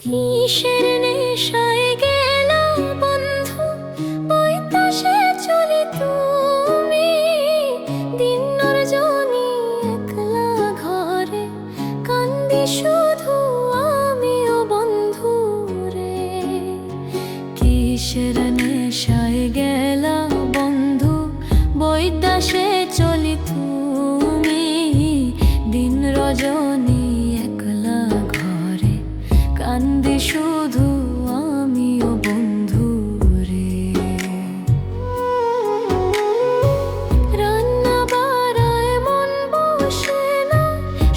কিসের নেশায় গেল বন্ধু বইতাসে চলি তুমি দিন রজনী একলা ঘরে কান্দি শুধু আমিও বন্ধু রে। কিসের নেশায় গেল বন্ধু বইতাসে চলি তুমি দিন রজনী একলা ঘরে কান্দি শুধু আমিও বন্ধু রে। রান্না বাড়ায় মন বসে না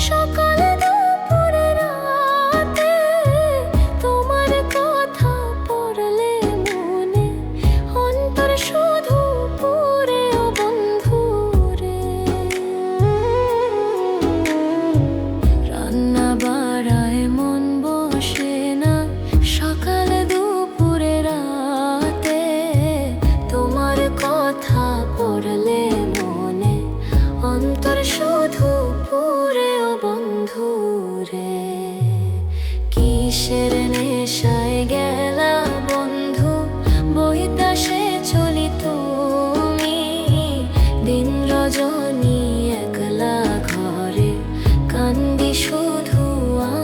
সকালে দুপুরে রাতে তোমার কথা পড়লে মনে অন্তর শুধু পুরে ও বন্ধু রে। রান্না বাড়ায় মন বসে না সকালে দুপুরে রাতে তোমার কথা পড়লে মনে অন্তর শুধু পুরে ও বন্ধু রে। কিসের নেশায় গেলা বন্ধু বইতাসে চলি তুমি দিন রজনী একলা ঘরে কান্দি শুধু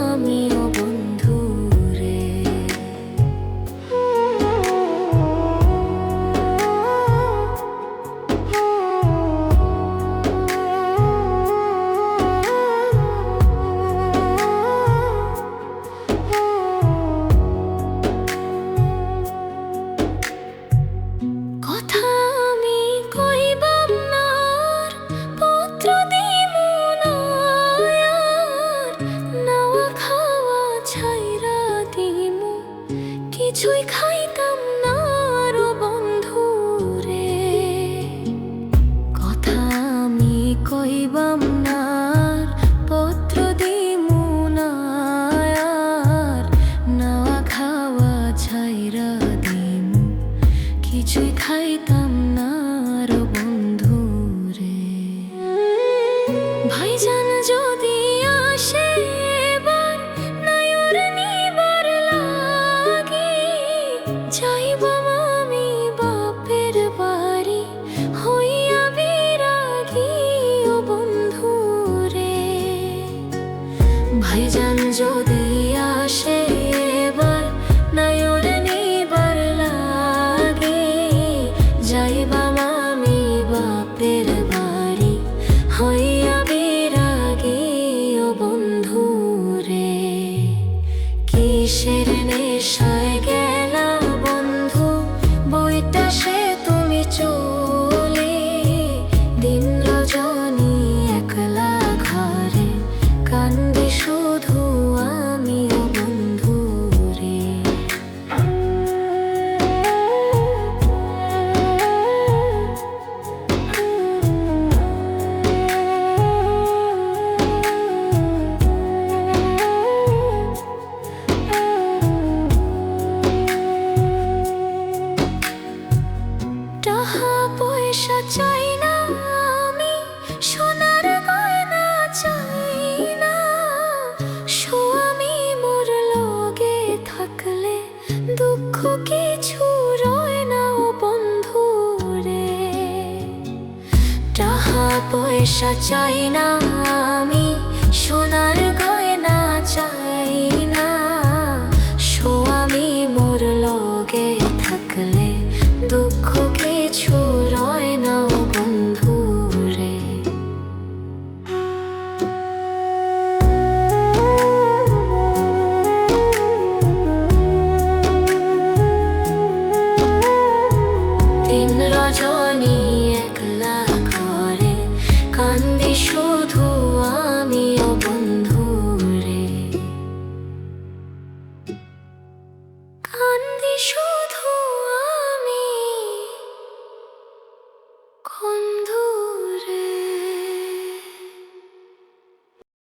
আমিও বন্ধু রে। কথা আমি কইবাম না আর পত্র দিমু না আর নাওয়া খাওয়া ছাইরা দিমু কিছুই খাইতাম না আরো বন্ধু রে। কথা আমি কইবাম না আর পত্র দিমু না আর নাওয়া খাওয়া ছাইরা দিমু কিছুই খাইতাম না আরো বন্ধু রে। ভাইজান যদি আসে এবার নায়র নিবার লাগি যাইবাম আমি বাপের বাড়ি হইয়া বিরাগী ও বন্ধু রে। ভাইজান যদি আসে এবার নায়র নিবার লাগে যাইবাম আমি বাপের বাড়ি হইয়া বিরাগী ও বন্ধু রে। কিসের নেশায় গেলা বন্ধু বইতাসে তুমি চলে দিন রজনী একলা ঘরে কান্দি শুধু আমিও বন্ধু রে। টাকা পয়সা চাই না আমি সোনার গয়না চাই না স্বামী মোর লগে থাকলে দুঃখ কিছু রয় না ও বন্ধু রে। টাকা পয়সা চাই না আমি সোনার গয়না চাই